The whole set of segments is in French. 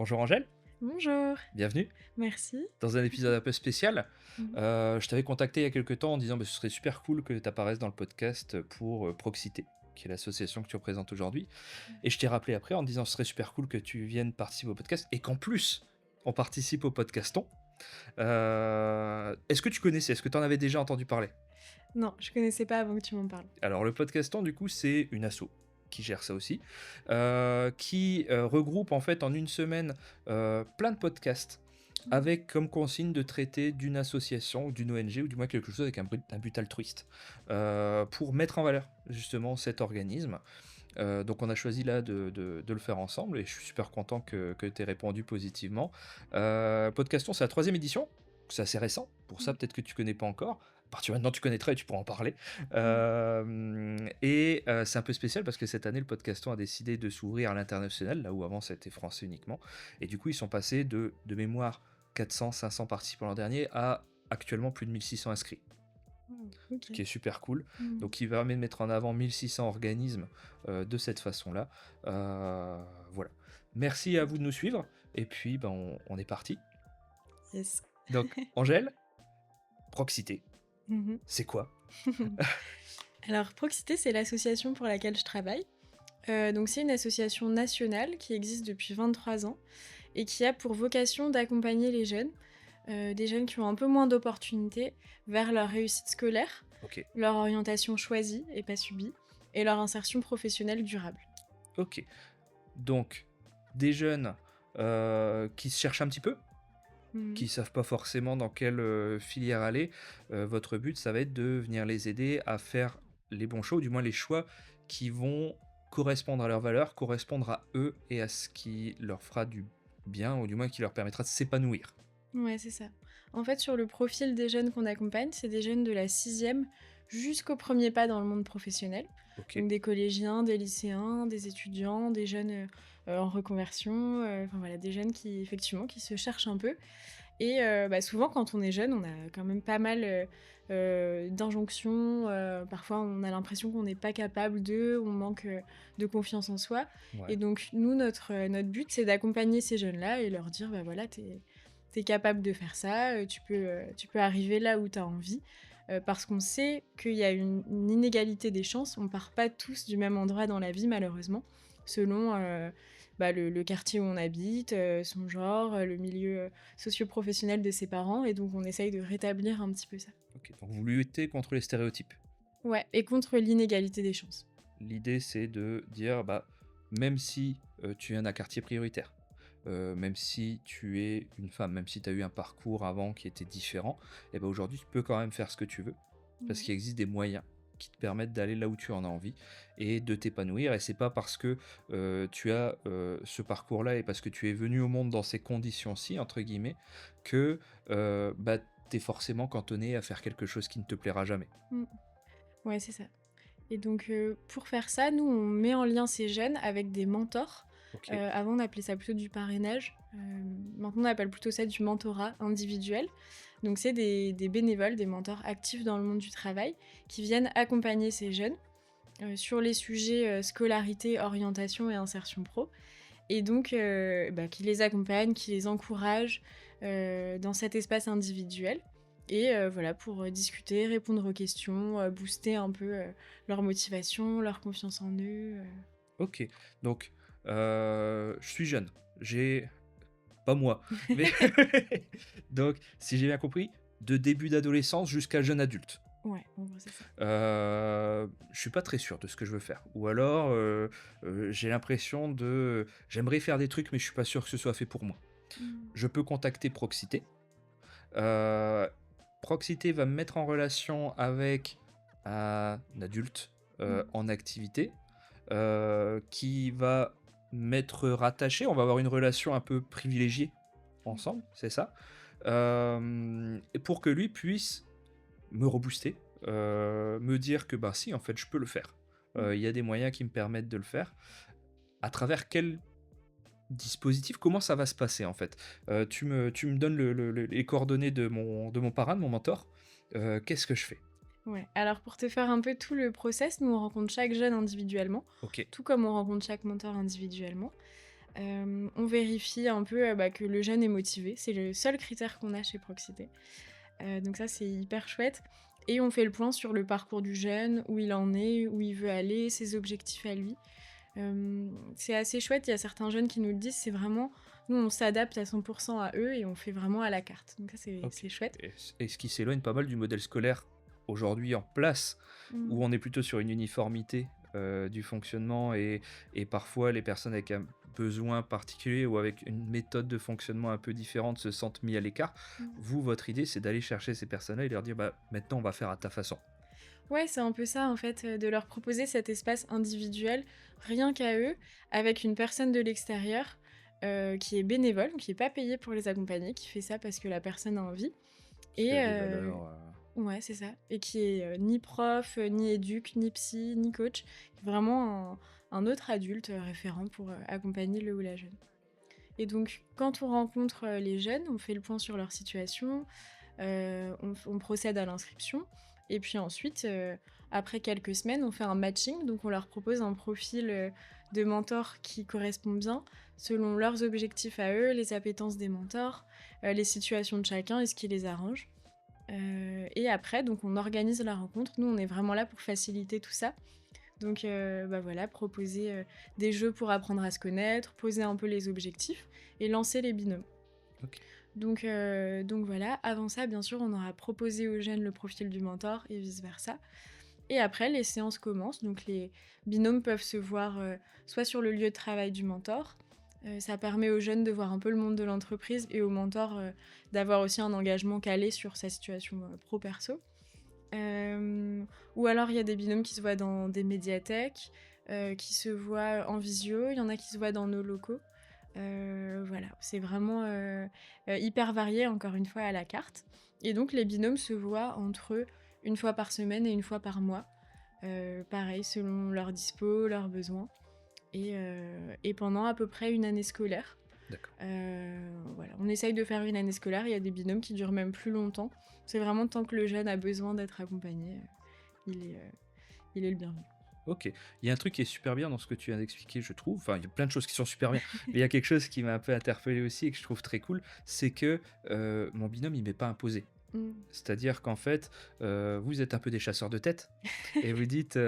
Bonjour Angèle, Bonjour, bienvenue merci. dans un épisode un peu spécial. Mmh. Je t'avais contacté il y a quelques temps en disant que ce serait super cool que tu apparaisses dans le podcast pour Proxité, qui est l'association que tu représentes aujourd'hui. Et je t'ai rappelé après en disant que ce serait super cool que tu viennes participer au podcast et qu'en plus on participe au podcaston. Est-ce que tu connaissais, est-ce que tu en avais déjà entendu parler? Non, je connaissais pas avant que tu m'en parles. Alors le podcaston du coup c'est une asso qui gère ça aussi, qui regroupe en fait en une semaine plein de podcasts Mmh. avec comme consigne de traiter d'une association ou d'une ONG ou du moins quelque chose avec un but altruiste pour mettre en valeur justement cet organisme. Donc on a choisi là de le faire ensemble et je suis super content que tu aies répondu positivement. Podcaston, c'est la troisième édition, c'est assez récent, pour ça Mmh. peut-être que tu connais pas encore. À partir de maintenant tu connaîtras et tu pourras en parler. Mmh. C'est un peu spécial parce que cette année le Podcaston a décidé de s'ouvrir à l'international, là où avant c'était français uniquement. Et du coup ils sont passés de mémoire 400-500 participants l'an dernier à actuellement plus de 1600 inscrits, Waouh, ce OK. qui est super cool. Mmh. Donc, il permet de mettre en avant 1600 organismes de cette façon-là. Voilà. Merci à vous de nous suivre. Et puis, ben, on est parti. Yes. Donc, Angèle, Proxité, Mmh. c'est quoi? Alors Proxité, c'est l'association pour laquelle je travaille. Donc c'est une association nationale qui existe depuis 23 ans et qui a pour vocation d'accompagner les jeunes, des jeunes qui ont un peu moins d'opportunités vers leur réussite scolaire, Ok, leur orientation choisie et pas subie, et leur insertion professionnelle durable. ok. Donc, des jeunes qui se cherchent un petit peu, Mmh. qui savent pas forcément dans quelle filière aller, votre but, ça va être de venir les aider à faire les bons choix, ou du moins les choix qui vont correspondre à leurs valeurs, correspondre à eux et à ce qui leur fera du bien, ou du moins qui leur permettra de s'épanouir. Ouais, c'est ça. En fait, sur le profil des jeunes qu'on accompagne, c'est des jeunes de la sixième jusqu'au premier pas dans le monde professionnel. Ok, Donc des collégiens, des lycéens, des étudiants, des jeunes en reconversion, enfin voilà, des jeunes qui effectivement qui se cherchent un peu. Et bah, souvent, quand on est jeune, on a quand même pas mal d'injonctions. Parfois, on a l'impression qu'on n'est pas capable de, on manque de confiance en soi. Et ouais, donc, nous, notre but, c'est d'accompagner ces jeunes-là et leur dire, bah voilà, t'es capable de faire ça, tu peux arriver là où t'as envie. Parce qu'on sait qu'il y a une inégalité des chances. On part pas tous du même endroit dans la vie, malheureusement, selon bah, le quartier où on habite, son genre, le milieu socio-professionnel de ses parents. Et donc, on essaye de rétablir un petit peu ça. ok. Donc vous luttez contre les stéréotypes. Ouais, et contre l'inégalité des chances. L'idée, c'est de dire, bah, même si tu viens d'un quartier prioritaire, même si tu es une femme, même si tu as eu un parcours avant qui était différent, et ben aujourd'hui, tu peux quand même faire ce que tu veux, parce Ouais. qu'il existe des moyens qui te permettent d'aller là où tu en as envie et de t'épanouir. Et c'est pas parce que tu as ce parcours-là et parce que tu es venu au monde dans ces conditions-ci, entre guillemets, que bah, tu es forcément cantonné à faire quelque chose qui ne te plaira jamais. Mm. Ouais, c'est ça. Et donc, pour faire ça, nous, on met en lien ces jeunes avec des mentors. Ok, Avant, on appelait ça plutôt du parrainage. Maintenant, on appelle plutôt ça du mentorat individuel. Donc, c'est des bénévoles, des mentors actifs dans le monde du travail qui viennent accompagner ces jeunes sur les sujets scolarité, orientation et insertion pro. Et donc, bah, qui les accompagnent, qui les encouragent dans cet espace individuel. Et voilà, pour discuter, répondre aux questions, booster un peu leur motivation, leur confiance en eux. ok. Donc, je suis jeune. J'ai pas moi, mais donc, si j'ai bien compris, de début d'adolescence jusqu'à jeune adulte. Ouais, en gros, c'est ça. Je suis pas très sûr de ce que je veux faire. Ou alors, j'ai l'impression de j'aimerais faire des trucs, mais je suis pas sûr que ce soit fait pour moi. Mmh. Je peux contacter Proxité. Heu, Proxité va me mettre en relation avec un adulte, Mmh. en activité, qui va m'être rattaché. On va avoir une relation un peu privilégiée Mmh. ensemble, c'est ça? Et pour que lui puisse me rebooster, me dire que, bah, si, en fait, je peux le faire. Mmh. Il y a des moyens qui me permettent de le faire. À travers quel dispositif? Comment ça va se passer, en fait? Tu me donnes les coordonnées de mon parrain, de mon mentor. Qu'est-ce que je fais? Ouais. Alors, pour te faire un peu tout le process, nous, on rencontre chaque jeune individuellement, OK, tout comme on rencontre chaque mentor individuellement. On vérifie un peu, que le jeune est motivé. C'est le seul critère qu'on a chez Proxité. Donc ça, c'est hyper chouette et on fait le point sur le parcours du jeune, où il en est, où il veut aller, ses objectifs à lui. C'est assez chouette, il y a certains jeunes qui nous le disent, c'est vraiment nous, on s'adapte à 100 à eux et on fait vraiment à la carte. Donc ça, Ok. c'est chouette. Et ce qui s'éloigne pas mal du modèle scolaire aujourd'hui en place, Mmh. où on est plutôt sur une uniformité du fonctionnement et parfois les personnes avec un besoin particulier ou avec une méthode de fonctionnement un peu différente se sentent mis à l'écart. Mmh. Vous, votre idée, c'est d'aller chercher ces personnes-là et leur dire, bah, maintenant, on va faire à ta façon. Ouais, c'est un peu ça en fait, de leur proposer cet espace individuel, rien qu'à eux, avec une personne de l'extérieur, qui est bénévole, qui est pas payée pour les accompagner, qui fait ça parce que la personne a envie Qui et a des valeurs. ouais, c'est ça et qui est, ni prof, ni éduc, ni psy, ni coach. Vraiment un autre adulte, référent pour, accompagner le ou la jeune et donc quand on rencontre, les jeunes, on fait le point sur leur situation, on procède à l'inscription et puis ensuite, après quelques semaines, on fait un matching. Donc on leur propose un profil, de mentor qui correspond bien selon leurs objectifs à eux, les appétences des mentors, les situations de chacun et ce qui les arrange. Et après, donc on organise la rencontre. Nous, on est vraiment là pour faciliter tout ça. Donc, voilà, proposer, des jeux pour apprendre à se connaître, poser un peu les objectifs et lancer les binômes. Ok. Donc voilà, avant ça, bien sûr, on aura proposé aux jeunes le profil du mentor et vice-versa. Et après, les séances commencent, donc les binômes peuvent se voir soit sur le lieu de travail du mentor. Ça permet aux jeunes de voir un peu le monde de l'entreprise et au mentor d'avoir aussi un engagement calé sur sa situation pro-perso. Ou alors il y a des binômes qui se voient dans des médiathèques, qui se voient en visio, il y en a qui se voient dans nos locaux. Voilà, c'est vraiment hyper varié, encore une fois, à la carte. Et donc les binômes se voient entre eux une fois par semaine et une fois par mois. Pareil, selon leurs dispo, leurs besoins. Et pendant à peu près une année scolaire. D'accord. Voilà, on essaye de faire une année scolaire. Il y a des binômes qui durent même plus longtemps. C'est vraiment tant que le jeune a besoin d'être accompagné, il est le bienvenu. Ok. Il y a un truc qui est super bien dans ce que tu viens d'expliquer, je trouve. Enfin, il y a plein de choses qui sont super bien. Mais il y a quelque chose qui m'a un peu interpellé aussi et que je trouve très cool, c'est que mon binôme, il m'est pas imposé. Mm. C'est-à-dire qu'en fait, vous êtes un peu des chasseurs de tête et vous dites,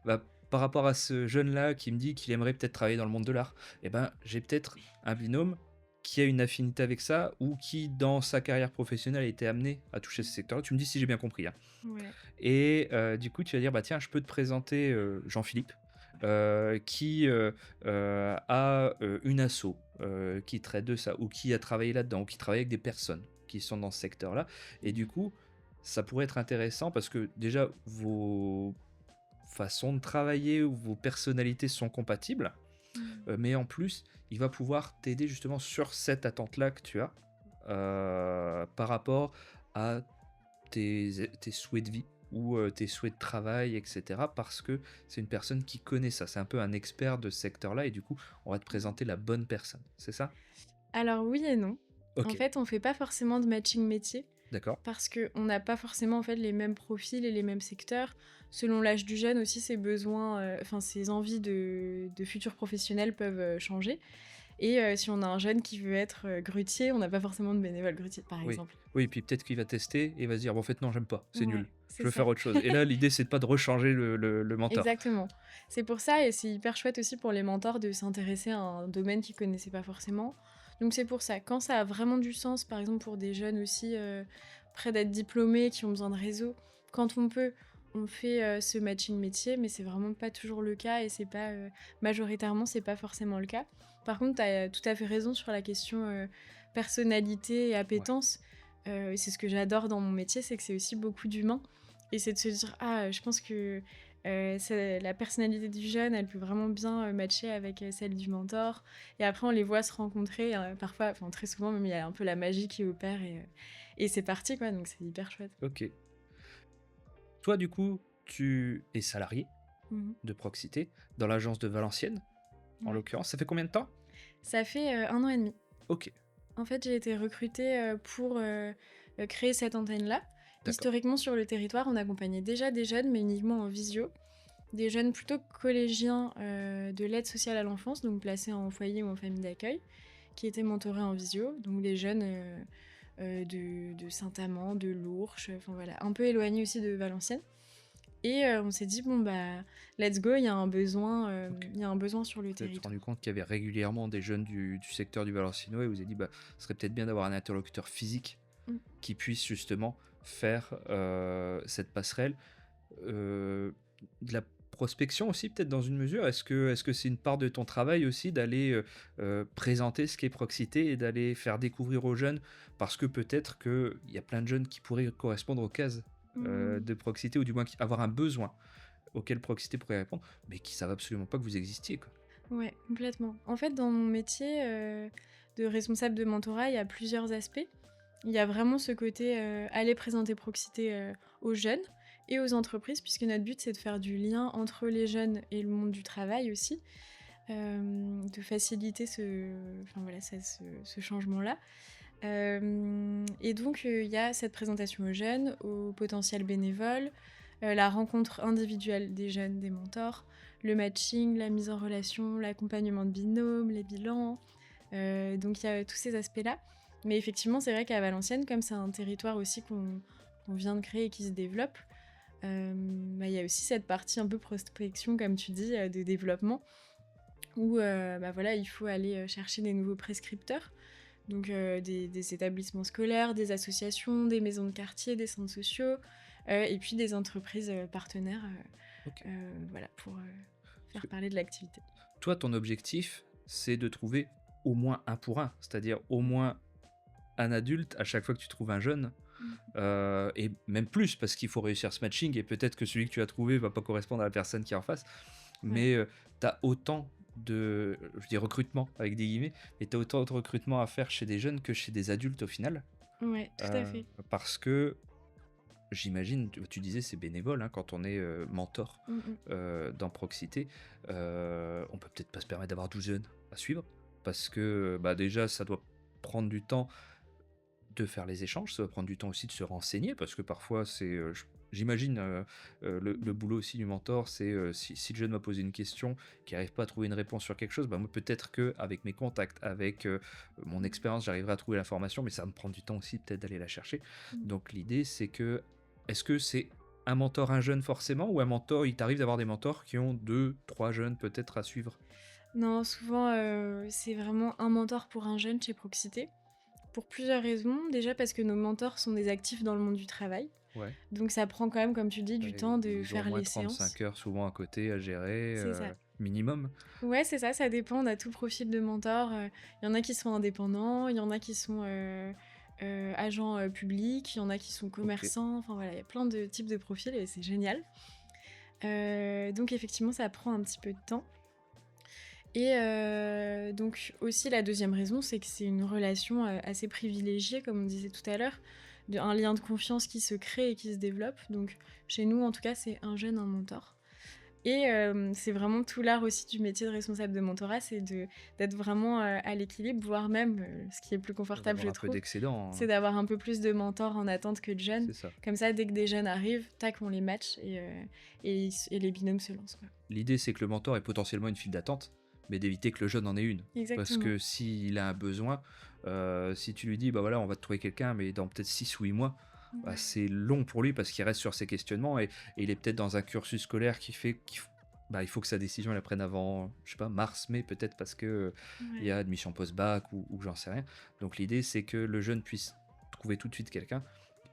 bah, par rapport à ce jeune-là qui me dit qu'il aimerait peut-être travailler dans le monde de l'art, eh ben, j'ai peut-être un binôme qui a une affinité avec ça ou qui, dans sa carrière professionnelle, a été amené à toucher ce secteur-là. Tu me dis si j'ai bien compris, hein. Ouais. Et du coup, tu vas dire, bah tiens, je peux te présenter Jean-Philippe, qui a une asso qui traite de ça, ou qui a travaillé là-dedans, ou qui travaille avec des personnes qui sont dans ce secteur-là. Et du Mhm. coup, ça pourrait être intéressant parce que déjà, vos façons de travailler ou vos personnalités sont compatibles, Mm. mais en plus, il va pouvoir t'aider justement sur cette attente-là que tu as par rapport à tes souhaits de vie ou tes souhaits de travail, etc. Parce que c'est une personne qui connaît ça. C'est un peu un expert de ce secteur-là et du coup, on va te présenter la bonne personne. C'est ça? Alors oui et non. En Ok, fait, on fait pas forcément de matching métier d'accord. parce qu'on n'a pas forcément en fait les mêmes profils et les mêmes secteurs. Selon l'âge du jeune aussi, ses besoins, enfin ses envies de futurs professionnels peuvent changer. Et si on a un jeune qui veut être grutier, on n'a pas forcément de bénévole grutier, par Oui. exemple. Oui, puis peut-être qu'il va tester et il va se dire, bon, en fait, non, j'aime pas, c'est nul. Ouais, Je c'est veux ça. faire autre chose. Et là, l'idée, c'est de pas de rechanger le mentor. Exactement. C'est pour ça et c'est hyper chouette aussi pour les mentors de s'intéresser à un domaine qu'ils connaissaient pas forcément. Donc c'est pour ça. Quand ça a vraiment du sens, par exemple pour des jeunes aussi près d'être diplômés, qui ont besoin de réseau, quand on peut, on fait ce matching métier, mais c'est vraiment pas toujours le cas et c'est pas majoritairement c'est pas forcément le cas. Par contre, tu as tout à fait raison sur la question personnalité et Ouais. appétence. Et c'est ce que j'adore dans mon métier, c'est que c'est aussi beaucoup d'humain. Et c'est de se dire, ah, je pense que la personnalité du jeune, elle peut vraiment bien matcher avec celle du mentor. Et après, on les voit se rencontrer. Parfois, enfin très souvent, même il y a un peu la magie qui opère et c'est parti, quoi. Donc c'est hyper chouette. Ok. Toi, du coup, tu es salarié Mhm. de Proxité dans l'agence de Valenciennes, en Ouais. l'occurrence. Ça fait combien de temps? Ça fait 1 an et demi. Ok, En fait, j'ai été recrutée pour créer cette antenne-là. d'accord. Historiquement, sur le territoire, on accompagnait déjà des jeunes, mais uniquement en visio. des jeunes plutôt collégiens de l'aide sociale à l'enfance, donc placés en foyer ou en famille d'accueil, qui étaient mentorés en visio, donc des jeunes de Saint-Amand, de l'Ourcq, enfin voilà, un peu éloignés aussi de Valenciennes. Et on s'est dit, bon bah, let's go, Ok. il y a un besoin sur le Vous êtes rendu territoire. compte qu'il y avait régulièrement des jeunes du secteur du Valenciennois et vous avez dit, bah, ce serait peut-être bien d'avoir un interlocuteur physique Mm. qui puisse justement faire cette passerelle. Euh, de la prospection aussi, peut-être dans une mesure. Est-ce que c'est une part de ton travail aussi d'aller présenter ce qu'est Proxité et d'aller faire découvrir aux jeunes, parce que peut-être qu'il y a plein de jeunes qui pourraient correspondre aux cases Mm. de Proxité, ou du moins avoir un besoin auquel Proxité pourrait répondre, mais qui savent absolument pas que vous existiez, quoi. Ouais, complètement. En fait, dans mon métier de responsable de mentorat, il y a plusieurs aspects. Il y a vraiment ce côté aller présenter Proxité aux jeunes et aux entreprises, puisque notre but, c'est de faire du lien entre les jeunes et le monde du travail aussi, de faciliter enfin, voilà, ce changement-là. Et donc, il y a cette présentation aux jeunes, aux potentiels bénévoles, la rencontre individuelle des jeunes, des mentors, le matching, la mise en relation, l'accompagnement de binômes, les bilans. Donc, il y a tous ces aspects-là. Mais effectivement, c'est vrai qu'à Valenciennes, comme c'est un territoire aussi qu'on vient de créer et qui se développe, bah, il y a aussi cette partie un peu prospection, comme tu dis, de développement, où bah, voilà, il faut aller chercher des nouveaux prescripteurs. Donc des établissements scolaires, des associations, des maisons de quartier, des centres sociaux, et puis des entreprises partenaires, Ok. voilà, pour Parce faire que parler de l'activité. toi, ton objectif, c'est de trouver au moins un pour un, c'est-à-dire au moins un adulte à chaque fois que tu trouves un jeune. Mm. Et même plus, parce qu'il faut réussir ce matching, et peut-être que celui que tu as trouvé va pas correspondre à la personne qui est en face, Ouais, mais tu as autant je dis recrutement avec des guillemets, mais tu as autant de recrutement à faire chez des jeunes que chez des adultes au final, ouais, tout à fait. parce que j'imagine, tu disais c'est bénévole, hein, quand on est mentor Mm, mm. dans Proxité, on peut peut-être pas se permettre d'avoir 12 jeunes à suivre, parce que bah, déjà ça doit prendre du temps de faire les échanges, ça va prendre du temps aussi de se renseigner, parce que parfois c'est, j'imagine, le boulot aussi du mentor, c'est si le jeune m'a posé une question, qui n'arrive pas à trouver une réponse sur quelque chose, bah moi peut-être que avec mes contacts, avec mon expérience, j'arriverai à trouver l'information, mais ça va me prendre du temps aussi peut-être d'aller la chercher. Mm. Donc l'idée c'est que, est-ce que c'est un mentor, un jeune forcément, ou un mentor, il t'arrive d'avoir des mentors qui ont deux, trois jeunes peut-être à suivre? Non, souvent, c'est vraiment un mentor pour un jeune chez Proxité, pour plusieurs raisons. Déjà parce que nos mentors sont des actifs dans le monde du travail, Ouais. donc ça prend quand même, comme tu dis, du Ouais, temps de ils ont au faire moins les séances. 35 heures souvent à côté à gérer, C'est ça. minimum. Ouais, c'est ça dépend, on a tout profil de mentor. Il y en a qui sont indépendants, il y en a qui sont agents publics, il y en a qui sont Ok. commerçants, enfin voilà, il y a plein de types de profils et c'est génial. Donc effectivement, ça prend un petit peu de temps. Et donc aussi la deuxième raison, c'est que c'est une relation assez privilégiée, comme on disait tout à l'heure, un lien de confiance qui se crée et qui se développe. Donc chez nous, en tout cas, c'est un jeune, un mentor. Et c'est vraiment tout l'art aussi du métier de responsable de mentorat, c'est d'être vraiment à l'équilibre, voire même, ce qui est plus confortable, D'avoir je un peu trouve, d'excédent, c'est d'avoir un peu plus de mentors en attente que de jeunes. c'est ça. Comme ça, dès que des jeunes arrivent, tac, on les match et les binômes se lancent, quoi. L'idée, c'est que le mentor ait potentiellement une file d'attente, mais d'éviter que le jeune en ait une. Parce Exactement. que s'il a un besoin, si tu lui dis, bah voilà, on va te trouver quelqu'un, mais dans peut-être 6 ou 8 mois, bah, Ouais. c'est long pour lui parce qu'il reste sur ses questionnements, et il est peut-être dans un cursus scolaire qui fait bah, il faut que sa décision elle la prenne avant, je sais pas, mars, mai peut-être, parce que il y Ouais. a admission post-bac ou j'en sais rien. Donc l'idée, c'est que le jeune puisse trouver tout de suite quelqu'un.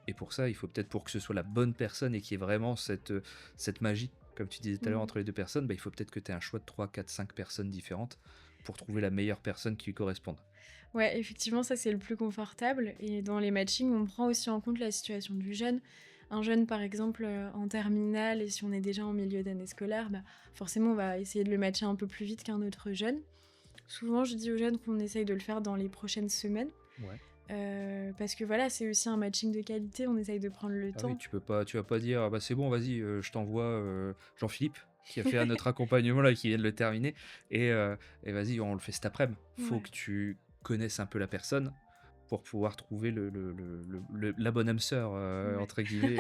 Et pour ça, il faut peut-être, pour que ce soit la bonne personne et qu'il y ait vraiment cette magie, comme tu disais tout à l'heure, Mmh. entre les deux personnes, bah, il faut peut-être que tu aies un choix de 3 4 5 personnes différentes pour trouver la meilleure personne qui lui corresponde. Ouais, effectivement, ça, c'est le plus confortable et dans les matchings, on prend aussi en compte la situation du jeune. Un jeune, par exemple, en terminale et si on est déjà en milieu d'année scolaire, bah, forcément, on va essayer de le matcher un peu plus vite qu'un autre jeune. Souvent, je dis aux jeunes qu'on essaye de le faire dans les prochaines semaines, Ouais. parce que voilà, c'est aussi un matching de qualité, on essaye de prendre le Ah oui, temps. tu vas pas dire, ah bah c'est bon, vas-y, je t'envoie Jean-Philippe, qui a fait un autre accompagnement là, qui vient de le terminer, et vas-y, on le fait cet après-midi. Faut Ouais. que tu connaisses un peu la personne pour pouvoir trouver la bonne âme sœur, Ouais. entre guillemets.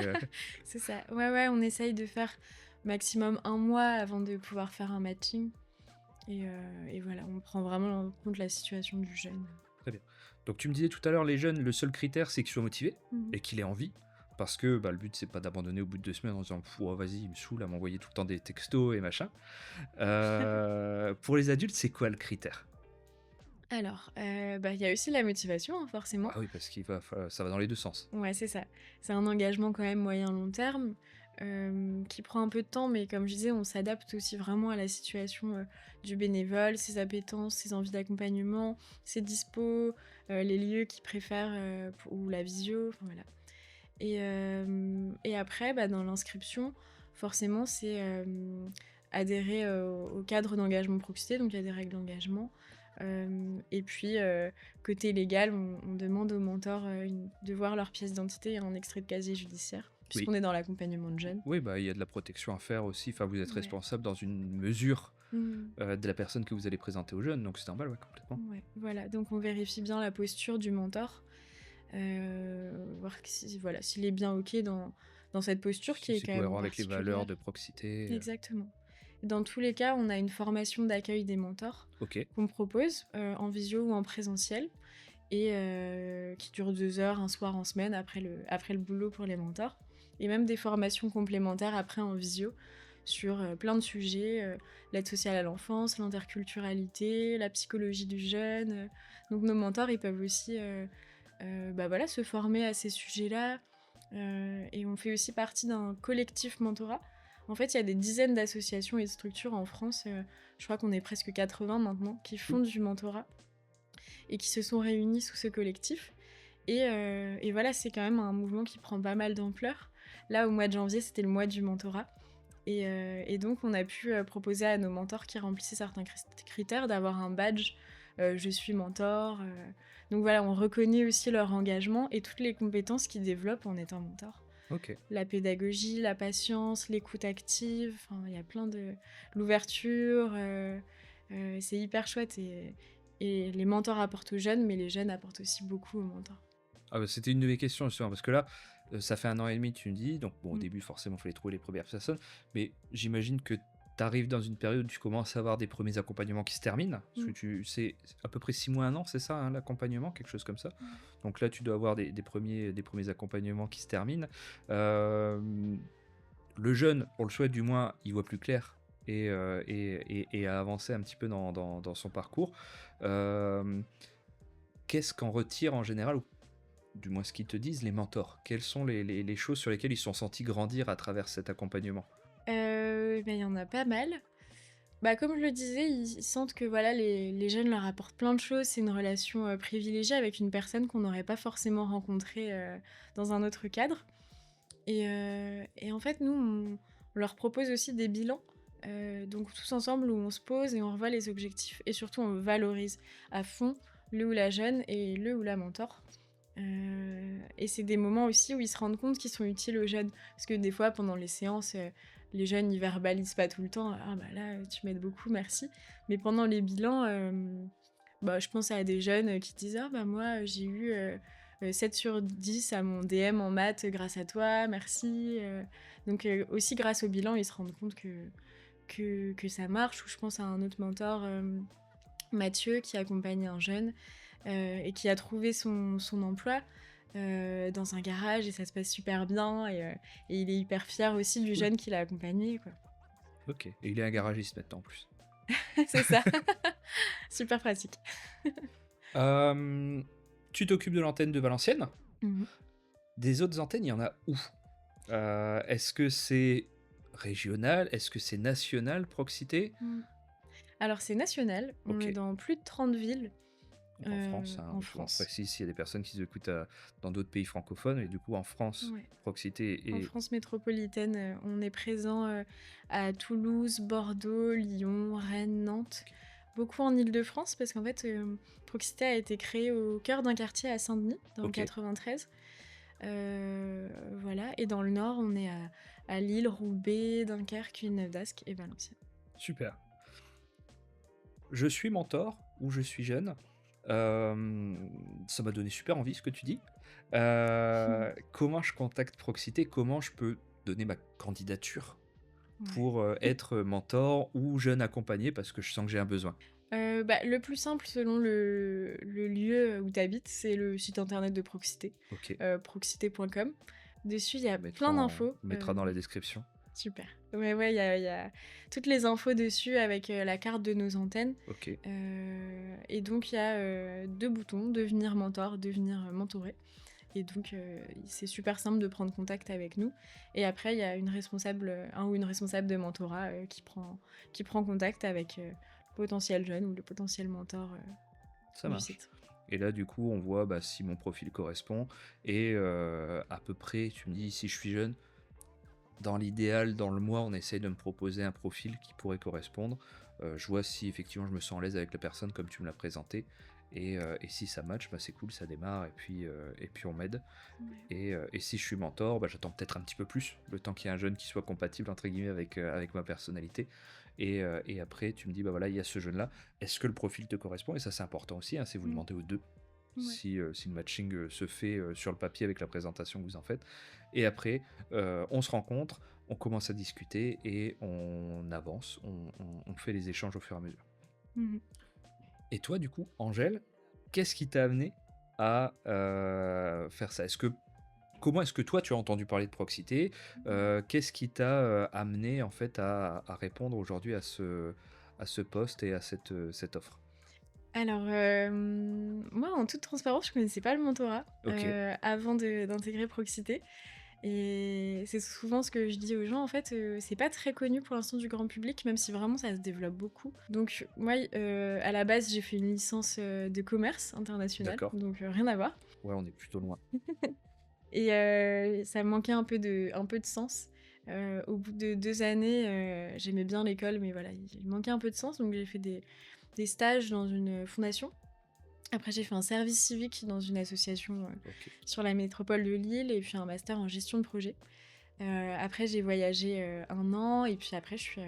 C'est ça. Ouais, ouais, on essaye de faire maximum un mois avant de pouvoir faire un matching. Et voilà, on prend vraiment en compte la situation du jeune. Très bien. Donc tu me disais tout à l'heure, les jeunes, le seul critère, c'est qu'ils soient motivés Mhm. et qu'il ait envie. Parce que bah, le but, c'est pas d'abandonner au bout de 2 semaines en disant oh, vas-y, il me saoule à m'envoyer tout le temps des textos et machin. Pour les adultes, c'est quoi le critère? Alors, bah, il y a aussi la motivation, hein, forcément. Ah oui, parce ça va dans les deux sens. Ouais, c'est ça. C'est un engagement quand même moyen-long terme, qui prend un peu de temps, mais comme je disais, on s'adapte aussi vraiment à la situation, du bénévole, ses appétences, ses envies d'accompagnement, ses dispos, les lieux qu'il préfère, ou la visio, enfin voilà. Et après, bah, dans l'inscription, forcément, c'est, adhérer, au cadre d'engagement proximité, donc il y a des règles d'engagement. Et puis, côté légal, on demande aux mentors, de voir leur pièce d'identité et un extrait de casier judiciaire, Oui. puisqu'on est dans l'accompagnement de jeunes. Oui, bah, il y a de la protection à faire aussi. Enfin, vous êtes Ouais. responsable dans une mesure Mmh. de la personne que vous allez présenter aux jeunes, donc c'est normal, ouais, complètement. Ouais, voilà, donc on vérifie bien la posture du mentor, voir que si voilà, s'il est bien OK dans cette posture qui Si est c'est quand même cohérent avec les valeurs particulière. de proximité. Exactement. Dans tous les cas, on a une formation d'accueil des mentors Ok. qu'on propose, en visio ou en présentiel et qui dure 2 heures un soir en semaine après le boulot pour les mentors et même des formations complémentaires après en visio sur, plein de sujets, l'aide sociale à l'enfance, l'interculturalité, la psychologie du jeune, donc nos mentors, ils peuvent aussi, bah, voilà, se former à ces sujets-là, et on fait aussi partie d'un collectif mentorat. En fait, il y a des dizaines d'associations et de structures en France, je crois qu'on est presque 80 maintenant, qui Cool. font du mentorat et qui se sont réunis sous ce collectif. Et voilà, c'est quand même un mouvement qui prend pas mal d'ampleur. Là, au mois de janvier, c'était le mois du mentorat. Et donc, on a pu proposer à nos mentors qui remplissaient certains critères d'avoir un badge je suis mentor. Donc voilà, on reconnaît aussi leur engagement et toutes les compétences qu'ils développent en étant mentor. Ok. La pédagogie, la patience, l'écoute active, enfin, il y a plein de. L'ouverture, c'est hyper chouette. Et les mentors apportent aux jeunes, mais les jeunes apportent aussi beaucoup aux mentors. Ah bah, c'était une de mes questions justement, parce que là, ça fait 1 an et demi, tu me dis, donc bon, au Mm. début, forcément, il fallait trouver les premières personnes, mais j'imagine que tu arrives dans une période où tu commences à avoir des premiers accompagnements qui se terminent, parce que Mm. c'est à peu près 6 mois, 1 an, c'est ça, hein, l'accompagnement, quelque chose comme ça. Ouais. Donc là, tu dois avoir des premiers accompagnements qui se terminent. Euh, le jeune, on le souhaite du moins, il voit plus clair et a avancé un petit peu dans son parcours. Euh, Qu'est-ce qu'en retire en général, ou du moins ce qu'ils te disent, les mentors? Quelles sont les choses sur lesquelles ils se sont sentis grandir à travers cet accompagnement? Ben, il y en a pas mal. Bah, comme je le disais, ils sentent que voilà, les jeunes leur apportent plein de choses. C'est une relation privilégiée avec une personne qu'on n'aurait pas forcément rencontrée dans un autre cadre. Et en fait, nous, on leur propose aussi des bilans. Donc tous ensemble, où on se pose et on revoit les objectifs. Et surtout, on valorise à fond le ou la jeune et le ou la mentor. Et c'est des moments aussi où ils se rendent compte qu'ils sont utiles aux jeunes. Parce que des fois, pendant les séances, les jeunes, ils verbalisent pas tout le temps. Ah bah là, tu m'aides beaucoup, merci. Mais pendant les bilans, bah, je pense à des jeunes qui disent ah bah moi, j'ai eu 7 sur 10 à mon DM en maths grâce à toi, merci. Donc aussi grâce au bilan, ils se rendent compte que ça marche. Ou je pense à un autre mentor, Mathieu, qui accompagne un jeune et qui a trouvé son emploi dans un garage et ça se passe super bien. Et il est hyper fier aussi du Cool. jeune qu'il a accompagné, quoi. Ok. Et il est un garagiste maintenant en plus. C'est ça. Super pratique. Euh, Tu t'occupes de l'antenne de Valenciennes. Mhm. Des autres antennes, il y en a où? Est-ce que c'est régional? Est-ce que c'est national, Proxité? Mm. Alors c'est national, on Ok. est dans plus de 30 villes Donc en France, hein, en on France. précise s'il y a des personnes qui nous écoutent dans d'autres pays francophones, et du coup en France, Ouais. Proxité En et... France métropolitaine, on est présent à Toulouse, Bordeaux, Lyon, Rennes, Nantes. Beaucoup en Île-de-France parce qu'en fait, Proxité a été créé au cœur d'un quartier à Saint-Denis, dans le Ok, 93. Voilà. Et dans le nord, on est à Lille, Roubaix, Dunkerque, Villeneuve-d'Ascq et Valenciennes. super. Je suis mentor ou je suis jeune. Ça m'a donné super envie ce que tu dis. Comment je contacte Proxité? Comment je peux donner ma candidature Ouais. pour être mentor ou jeune accompagné parce que je sens que j'ai un besoin. Bah, le plus simple selon le lieu où tu habites, c'est le site internet de Proxité, Ok, proxité.com. Dessus, il y a plein d'infos. on mettra dans la description. Super. Ouais, ouais, il y a toutes les infos dessus avec la carte de nos antennes. Ok, Et donc, il y a 2 boutons, devenir mentor, devenir mentoré. Et donc, c'est super simple de prendre contact avec nous. Et après, il y a une responsable, un ou une responsable de mentorat qui prend contact avec le potentiel jeune ou le potentiel mentor ça du marche. site. Et là, du coup, on voit bah, si mon profil correspond. Et à peu près, tu me dis, si je suis jeune, dans l'idéal, dans le mois, on essaye de me proposer un profil qui pourrait correspondre. Je vois si effectivement je me sens à l'aise avec la personne comme tu me l'as présenté. Et si ça match, bah, c'est cool, ça démarre. Et puis on m'aide. Ouais. Et si je suis mentor, bah, j'attends peut-être un petit peu plus, le temps qu'il y ait un jeune qui soit compatible entre guillemets avec ma personnalité. Et après, tu me dis, bah voilà, il y a ce jeune-là. Est-ce que le profil te correspond? Et ça, c'est important aussi, hein, c'est vous Mm. demander aux deux Ouais. si le matching se fait sur le papier avec la présentation que vous en faites. Et après, on se rencontre, on commence à discuter et on avance, on fait les échanges au fur et à mesure. Mhm. Et toi, du coup, Angèle, qu'est-ce qui t'a amené à faire ça? Comment est-ce que toi, tu as entendu parler de Proxité? Qu'est-ce qui t'a amené en fait à répondre aujourd'hui à ce poste et à cette offre? Alors, moi, en toute transparence, je connaissais pas le mentorat Ok, avant d'intégrer Proxité. Et c'est souvent ce que je dis aux gens, en fait, c'est pas très connu pour l'instant du grand public, même si vraiment ça se développe beaucoup. Donc moi, à la base, j'ai fait une licence de commerce international, d'accord. donc rien à voir. Ouais, on est plutôt loin. Et ça me manquait un peu de sens. Au bout de 2 années, j'aimais bien l'école, mais voilà, il manquait un peu de sens, donc j'ai fait des stages dans une fondation. Après, j'ai fait un service civique dans une association Ok, sur la métropole de Lille et puis un master en gestion de projet. Après, j'ai voyagé 1 an et puis après, je suis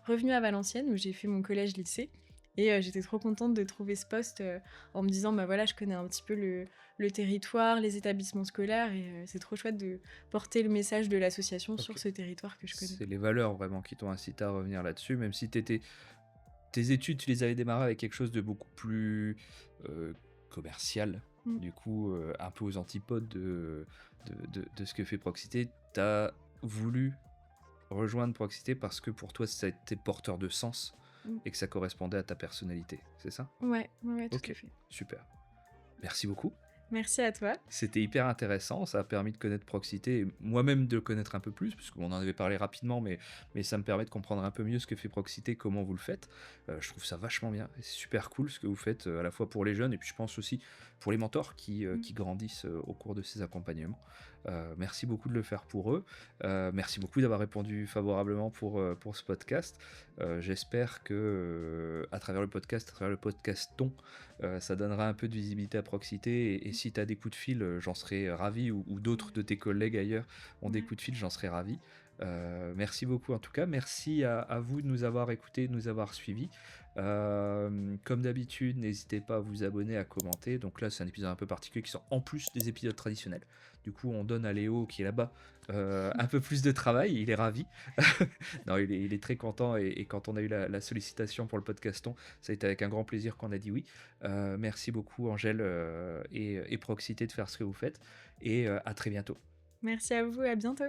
revenue à Valenciennes où j'ai fait mon collège-lycée. Et j'étais trop contente de trouver ce poste en me disant, bah voilà, je connais un petit peu le territoire, les établissements scolaires et c'est trop chouette de porter le message de l'association sur ok. ce territoire que je connais C'est pas. les valeurs vraiment qui t'ont incité à revenir là-dessus, même si tes études, tu les avais démarrées avec quelque chose de beaucoup plus euh, commercial, Mm. du coup, un peu aux antipodes de ce que fait Proxité. T'as voulu rejoindre Proxité parce que pour toi, ça a été porteur de sens Mm. et que ça correspondait à ta personnalité, c'est ça? Ouais, ouais, ouais, tout à Ok, fait. super. Merci beaucoup. Merci à toi. C'était hyper intéressant, ça a permis de connaître Proxité et moi-même de le connaître un peu plus, puisqu'on en avait parlé rapidement, mais ça me permet de comprendre un peu mieux ce que fait Proxité, comment vous le faites. Je trouve ça vachement bien, et c'est super cool ce que vous faites à la fois pour les jeunes et puis je pense aussi pour les mentors Mm. qui grandissent au cours de ces accompagnements. Merci beaucoup de le faire pour eux. Merci beaucoup d'avoir répondu favorablement pour ce podcast. J'espère que à travers le podcast, à travers le podcaston, ça donnera un peu de visibilité à Proxité. Et si tu as des coups de fil, j'en serais ravi, ou d'autres de tes collègues ailleurs ont des Ouais. coups de fil, j'en serais ravi. Merci beaucoup en tout cas. Merci à vous de nous avoir écoutés, de nous avoir suivis. Comme d'habitude, n'hésitez pas à vous abonner, à commenter. Donc là, c'est un épisode un peu particulier qui sort en plus des épisodes traditionnels. Du coup, on donne à Léo qui est là-bas un peu plus de travail. Il est ravi. Non, il est très content. Et quand on a eu la sollicitation pour le podcaston, ça a été avec un grand plaisir qu'on a dit oui. Merci beaucoup, Angèle et Proxité, de faire ce que vous faites. Et à très bientôt. Merci à vous, à bientôt.